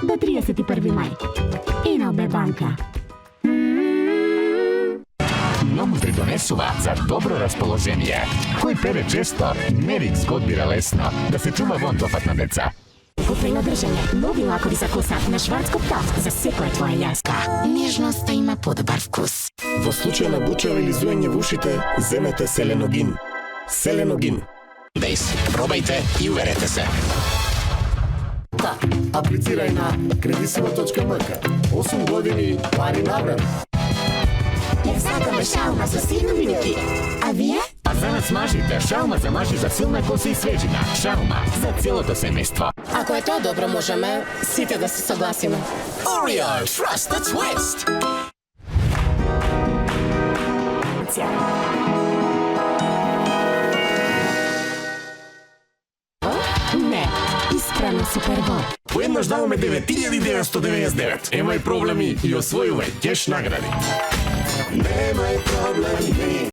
до 31 мај. НЛБ банка. Многу ти донесува за добро расположение. Кој пере често, Мерикс го одбира лесно, да се чува во тофат на деца. Купено држање, нови лакови за коса на Шварцкоп Таф за секоја твоја јаска. Нежноста има подобар вкус. Во случај на бучево или зуење во ушите, земете Селеногин. Селеногин. Дейс, пробајте и уверете се. Аплицирај на кредисимо.мк. 8 години, пари навред. Ја сакаме шалма со силни минути. А вие? А за нас мажите, шалма за мажи за силна коса и свежина. Шалма за целото семејство. Ако е тоа добро, можеме сите да се согласиме. Oreo, trust the twist. Не, испрано Супербол. Поеднаш даваме 9999. Емај проблеми и освојувај кеш награди. Немај проблеми.